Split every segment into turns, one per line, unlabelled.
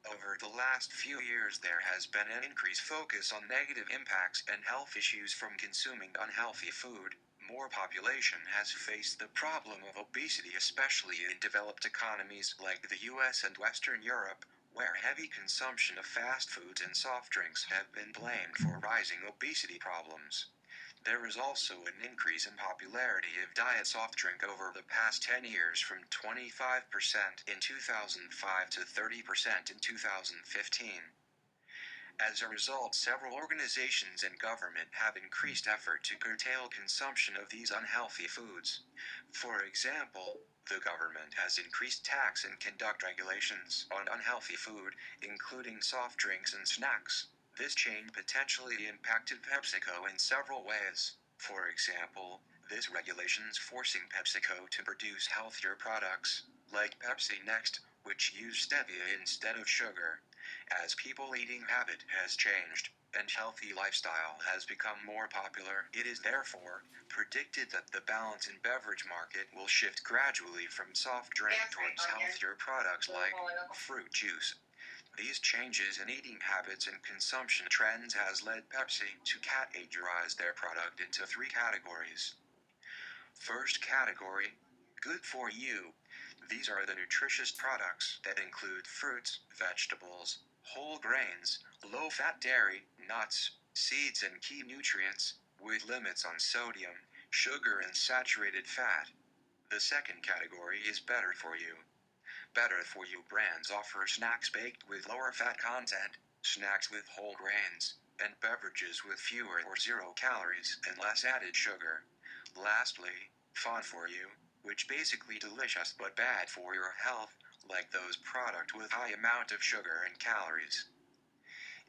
Over the last few years, there has been an increased focus on negative impacts and health issues from consuming unhealthy food. More population has faced the problem of obesity, especially in developed economies like the US and Western Europe, where heavy consumption of fast foods and soft drinks have been blamed for rising obesity problems. There is also an increase in popularity of diet soft drink over the past 10 years, from 25% in 2005 to 30% in 2015. As a result, several organizations and government have increased effort to curtail consumption of these unhealthy foods. For example, the government has increased tax and conduct regulations on unhealthy food, including soft drinks and snacks. This change potentially impacted PepsiCo in several ways. For example, this regulation's forcing PepsiCo to produce healthier products, like Pepsi Next, which use stevia instead of sugar. As people eating habit has changed, and healthy lifestyle has become more popular, it is therefore predicted that the balance in beverage market will shift gradually from soft drink towards healthier products like fruit juice. These changes in eating habits and consumption trends has led Pepsi to categorize their product into three categories. First category, good for you. These are the nutritious products that include fruits, vegetables, whole grains, low-fat dairy, nuts, seeds and key nutrients, with limits on sodium, sugar and saturated fat. The second category is better for you. Better for you brands offer snacks baked with lower fat content, snacks with whole grains, and beverages with fewer or zero calories and less added sugar. Lastly, fun for you, which basically delicious but bad for your health, like those products with high amount of sugar and calories.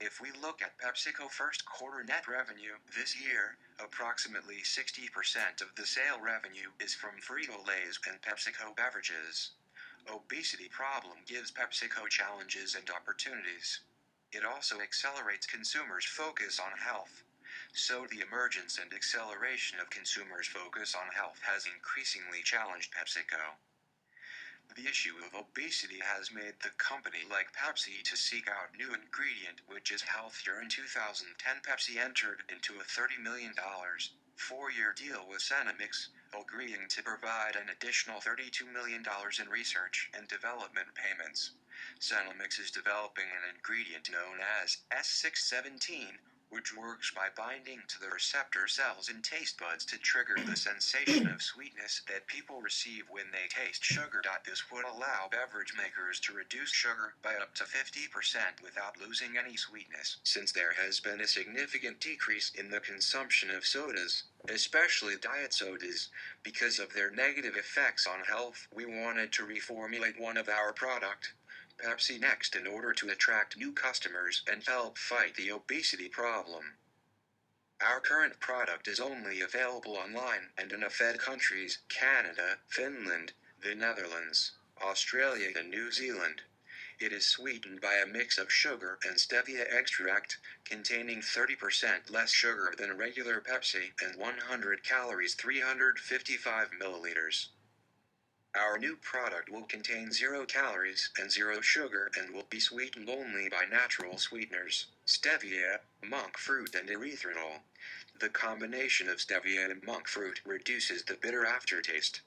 If we look at PepsiCo first quarter net revenue this year, approximately 60% of the sale revenue is from Frito-Lay's and PepsiCo beverages. Obesity problem gives PepsiCo challenges and opportunities. It also accelerates consumers' focus on health. So the emergence and acceleration of consumers' focus on health has increasingly challenged PepsiCo. The issue of obesity has made the company like Pepsi to seek out new ingredient which is healthier. In 2010, Pepsi entered into a $30 million, 4-year deal with Cenomix, agreeing to provide an additional $32 million in research and development payments. Cenomix is developing an ingredient known as S617, which works by binding to the receptor cells in taste buds to trigger the sensation of sweetness that people receive when they taste sugar. This would allow beverage makers to reduce sugar by up to 50% without losing any sweetness. Since there has been a significant decrease in the consumption of sodas, especially diet sodas, because of their negative effects on health, we wanted to reformulate one of our product, Pepsi Next, in order to attract new customers and help fight the obesity problem. Our current product is only available online and in a Fed countries, Canada, Finland, the Netherlands, Australia and New Zealand. It is sweetened by a mix of sugar and stevia extract, containing 30% less sugar than regular Pepsi and 100 calories, 355 milliliters. Our new product will contain 0 calories and 0 sugar and will be sweetened only by natural sweeteners, stevia, monk fruit and erythritol. The combination of stevia and monk fruit reduces the bitter aftertaste.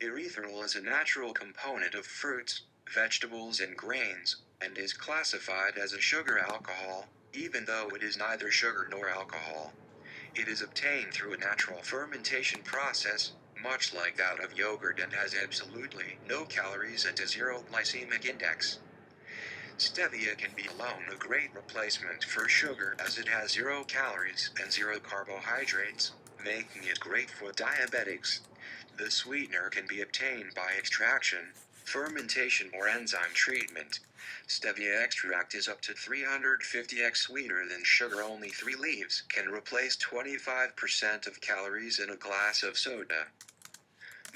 Erythritol is a natural component of fruits, vegetables and grains, and is classified as a sugar alcohol, even though it is neither sugar nor alcohol. It is obtained through a natural fermentation process, much like that of yogurt, and has absolutely no calories and a 0 glycemic index. Stevia can be alone a great replacement for sugar, as it has 0 calories and 0 carbohydrates, making it great for diabetics. The sweetener can be obtained by extraction, fermentation or enzyme treatment. Stevia extract is up to 350x sweeter than sugar. Only 3 leaves can replace 25% of calories in a glass of soda.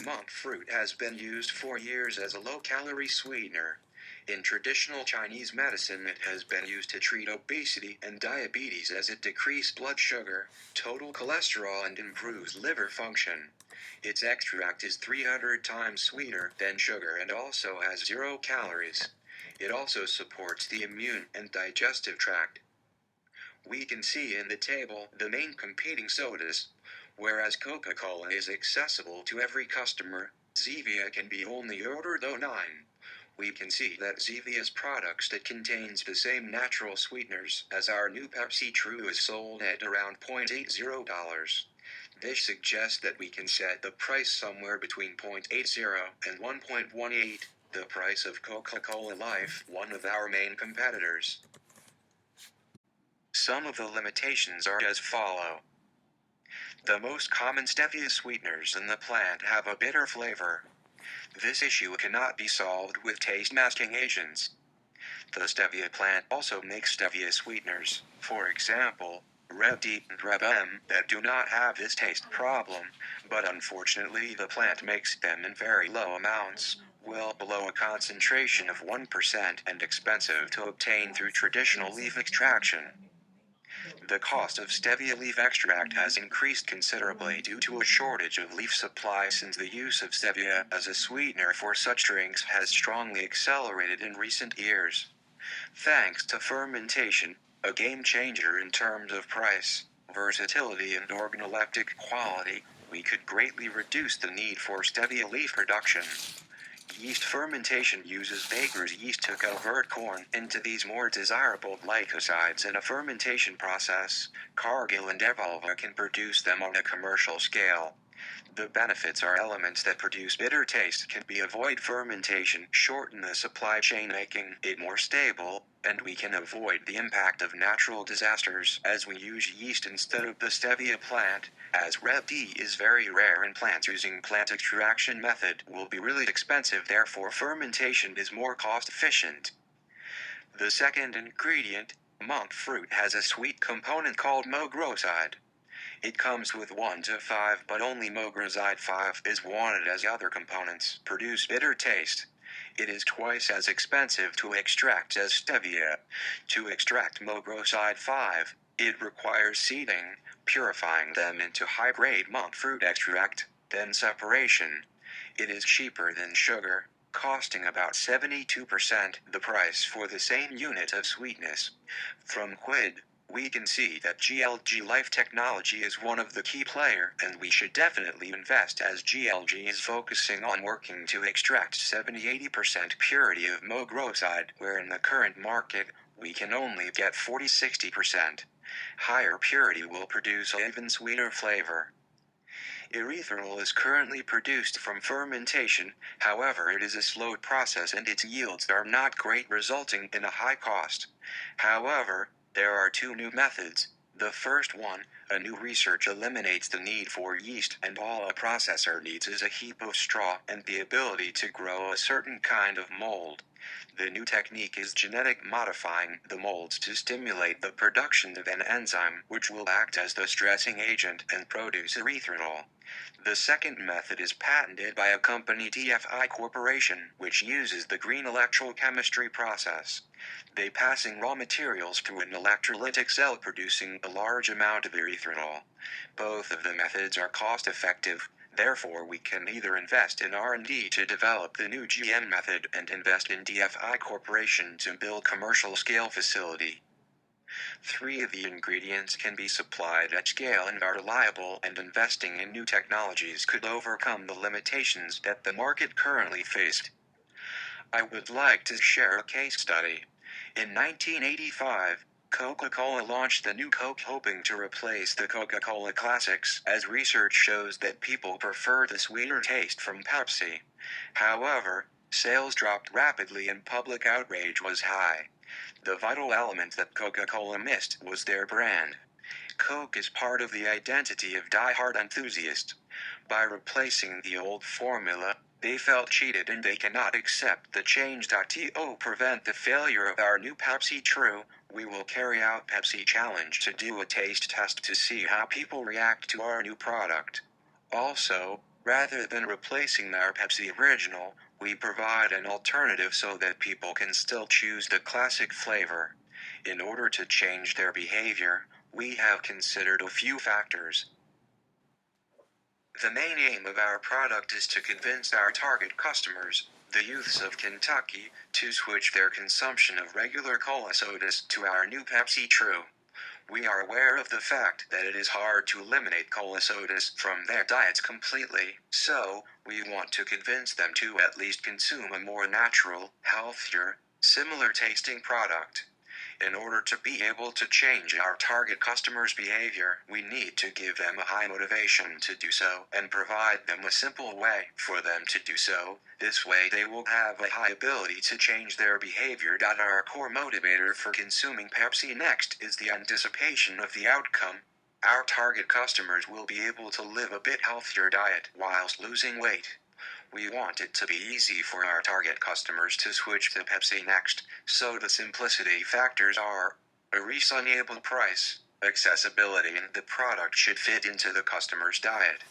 Monk fruit has been used for years as a low-calorie sweetener. In traditional Chinese medicine, it has been used to treat obesity and diabetes, as it decreases blood sugar, total cholesterol and improves liver function. Its extract is 300 times sweeter than sugar and also has 0 calories. It also supports the immune and digestive tract. We can see in the table the main competing sodas. Whereas Coca-Cola is accessible to every customer, Zevia can be only ordered online. We can see that Zevia's products that contains the same natural sweeteners as our new Pepsi True is sold at around $0.80. This suggests that we can set the price somewhere between $0.80 and $1.18, the price of Coca-Cola Life, one of our main competitors. Some of the limitations are as follow. The most common stevia sweeteners in the plant have a bitter flavor. This issue cannot be solved with taste masking agents. The stevia plant also makes stevia sweeteners, for example, Reb D and Reb M, that do not have this taste problem, but unfortunately the plant makes them in very low amounts, well below a concentration of 1% and expensive to obtain through traditional leaf extraction. The cost of stevia leaf extract has increased considerably due to a shortage of leaf supply since the use of stevia as a sweetener for such drinks has strongly accelerated in recent years. Thanks to fermentation, a game changer in terms of price, versatility and organoleptic quality, we could greatly reduce the need for stevia leaf production. Yeast fermentation uses baker's yeast to convert corn into these more desirable glycosides in a fermentation process. Cargill and Evolva can produce them on a commercial scale. The benefits are elements that produce bitter taste can be avoid fermentation, shorten the supply chain making it more stable, and we can avoid the impact of natural disasters as we use yeast instead of the stevia plant, as Reb D is very rare and plants using plant extraction method will be really expensive, therefore fermentation is more cost efficient. The second ingredient, monk fruit, has a sweet component called mogroside. It comes with 1 to 5, but only mogroside 5 is wanted as other components produce bitter taste. It is twice as expensive to extract as stevia. To extract mogroside 5, it requires seeding, purifying them into high-grade monk fruit extract, then separation. It is cheaper than sugar, costing about 72% the price for the same unit of sweetness. From Quid, we can see that GLG Life Technology is one of the key player, and we should definitely invest as GLG is focusing on working to extract 70-80% purity of mogroside, where in the current market, we can only get 40-60%. Higher purity will produce an even sweeter flavor. Erythritol is currently produced from fermentation, however it is a slow process and its yields are not great, resulting in a high cost. However, there are two new methods. The first one, a new research, eliminates the need for yeast, and all a processor needs is a heap of straw and the ability to grow a certain kind of mold. The new technique is genetic modifying the molds to stimulate the production of an enzyme which will act as the stressing agent and produce erythritol. The second method is patented by a company, TFI Corporation, which uses the green electrochemistry process. They passing raw materials through an electrolytic cell producing a large amount of erythritol. Both of the methods are cost-effective, therefore we can either invest in R&D to develop the new GM method and invest in TFI Corporation to build commercial-scale facility. 3 of the ingredients can be supplied at scale and are reliable, and investing in new technologies could overcome the limitations that the market currently faced. I would like to share a case study. In 1985, Coca-Cola launched the new Coke hoping to replace the Coca-Cola Classics, as research shows that people prefer the sweeter taste from Pepsi. However, sales dropped rapidly and public outrage was high. The vital element that Coca-Cola missed was their brand. Coke is part of the identity of die-hard enthusiasts. By replacing the old formula, they felt cheated and they cannot accept the change. To prevent the failure of our new Pepsi True, we will carry out Pepsi Challenge to do a taste test to see how people react to our new product. Also, rather than replacing our Pepsi Original, we provide an alternative so that people can still choose the classic flavor. In order to change their behavior, we have considered a few factors. The main aim of our product is to convince our target customers the youths of Kentucky to switch their consumption of regular cola sodas to our new Pepsi True. We are aware of the fact that it is hard to eliminate cola sodas from their diets completely, so we want to convince them to at least consume a more natural, healthier, similar tasting product. In order to be able to change our target customers' behavior, we need to give them a high motivation to do so and provide them a simple way for them to do so. This way they will have a high ability to change their behavior. Our core motivator for consuming Pepsi Next is the anticipation of the outcome. Our target customers will be able to live a bit healthier diet whilst losing weight. We want it to be easy for our target customers to switch to Pepsi Next, so the simplicity factors are a reasonable price, accessibility, and the product should fit into the customer's diet.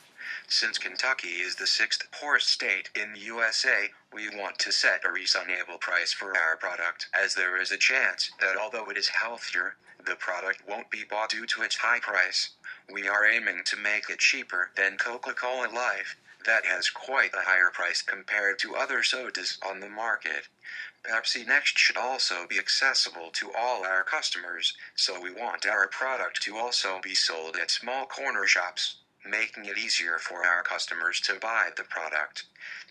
Since Kentucky is the 6th poorest state in the USA, we want to set a reasonable price for our product, as there is a chance that although it is healthier, the product won't be bought due to its high price. We are aiming to make it cheaper than Coca-Cola Life, that has quite a higher price compared to other sodas on the market. Pepsi Next should also be accessible to all our customers, so we want our product to also be sold at small corner shops, making it easier for our customers to buy the product.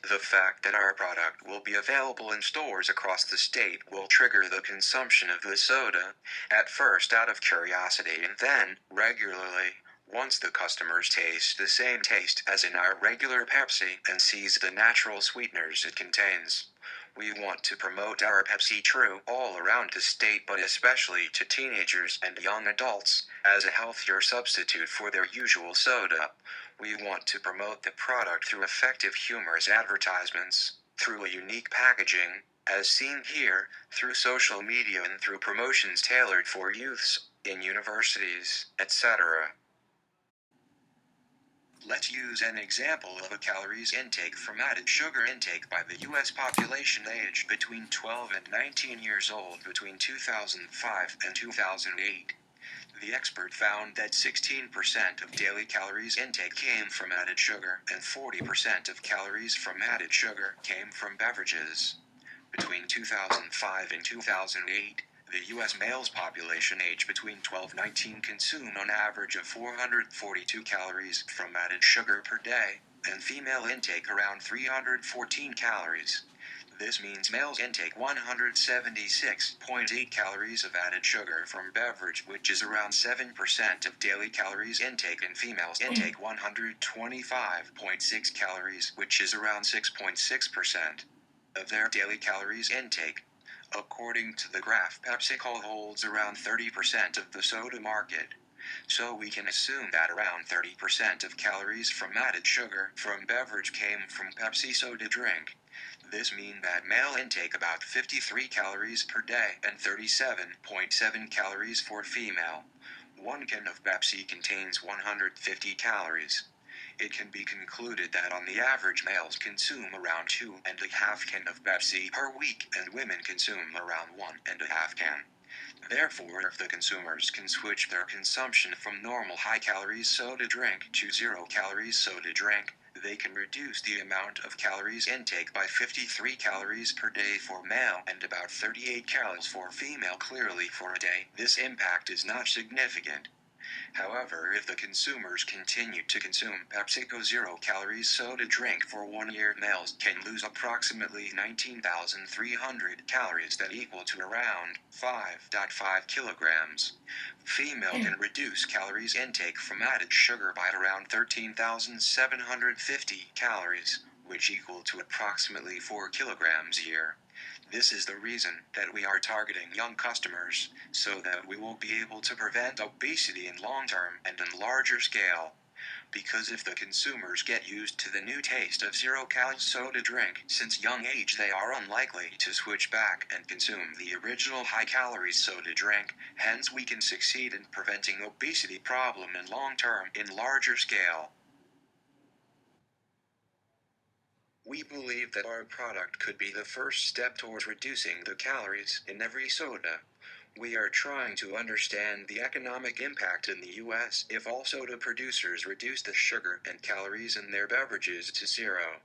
The fact that our product will be available in stores across the state will trigger the consumption of the soda, at first out of curiosity and then regularly. Once the customers taste the same taste as in our regular Pepsi and sees the natural sweeteners it contains. We want to promote our Pepsi True all around the state, but especially to teenagers and young adults, as a healthier substitute for their usual soda. We want to promote the product through effective humorous advertisements, through a unique packaging, as seen here, through social media and through promotions tailored for youths, in universities, etc. Let's use an example of a calories intake from added sugar intake by the U.S. population aged between 12 and 19 years old between 2005 and 2008. The expert found that 16% of daily calories intake came from added sugar, and 40% of calories from added sugar came from beverages. Between 2005 and 2008, the U.S. males population aged between 12 and 19 consumed on average of 442 calories from added sugar per day, and female intake around 314 calories. This means males intake 176.8 calories of added sugar from beverage, which is around 7% of daily calories intake, and females intake 125.6 calories, which is around 6.6% of their daily calories intake. According to the graph, PepsiCo holds around 30% of the soda market. So we can assume that around 30% of calories from added sugar from beverage came from Pepsi soda drink. This means that male intake about 53 calories per day and 37.7 calories for female. 1 can of Pepsi contains 150 calories. It can be concluded that on the average males consume around 2.5 can of Pepsi per week and women consume around 1.5 can. Therefore, if the consumers can switch their consumption from normal high-calories soda drink to zero-calories soda drink, they can reduce the amount of calories intake by 53 calories per day for male and about 38 calories for female clearly for a day. This impact is not significant. However, if the consumers continue to consume PepsiCo zero-calories soda drink for 1 year, males can lose approximately 19,300 calories, that equal to around 5.5 kilograms. Female can reduce calories intake from added sugar by around 13,750 calories, which equal to approximately 4 kilograms a year. This is the reason that we are targeting young customers, so that we will be able to prevent obesity in long term and in larger scale. Because if the consumers get used to the new taste of zero-calorie soda drink, since young age they are unlikely to switch back and consume the original high-calorie soda drink, hence we can succeed in preventing obesity problem in long term in larger scale. We believe that our product could be the first step towards reducing the calories in every soda. We are trying to understand the economic impact in the U.S. if all soda producers reduce the sugar and calories in their beverages to zero.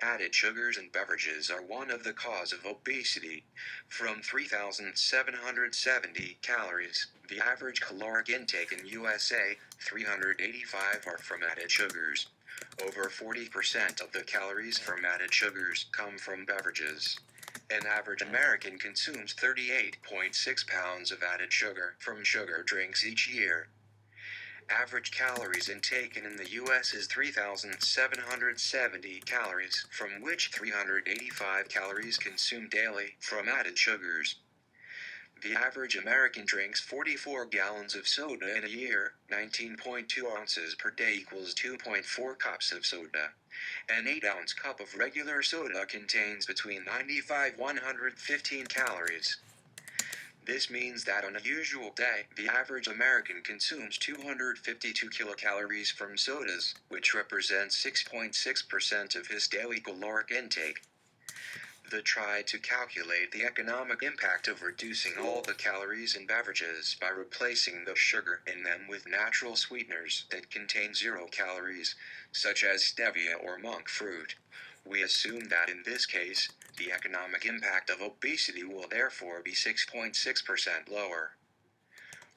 Added sugars in beverages are one of the cause of obesity. From 3,770 calories, the average caloric intake in USA, 385 are from added sugars. Over 40% of the calories from added sugars come from beverages. An average American consumes 38.6 pounds of added sugar from sugar drinks each year. Average calories intake in the US is 3,770 calories, from which 385 calories consumed daily from added sugars. The average American drinks 44 gallons of soda in a year, 19.2 ounces per day equals 2.4 cups of soda. An 8-ounce cup of regular soda contains between 95 and 115 calories. This means that on a usual day, the average American consumes 252 kilocalories from sodas, which represents 6.6% of his daily caloric intake. Try to calculate the economic impact of reducing all the calories in beverages by replacing the sugar in them with natural sweeteners that contain 0 calories, such as stevia or monk fruit. We assume that in this case, the economic impact of obesity will therefore be 6.6% lower.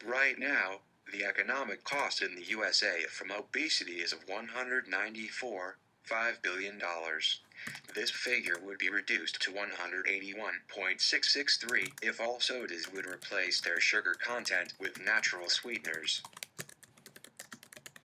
Right now, the economic cost in the USA from obesity is of $194.5 billion. This figure would be reduced to 181.663 if all sodas would replace their sugar content with natural sweeteners.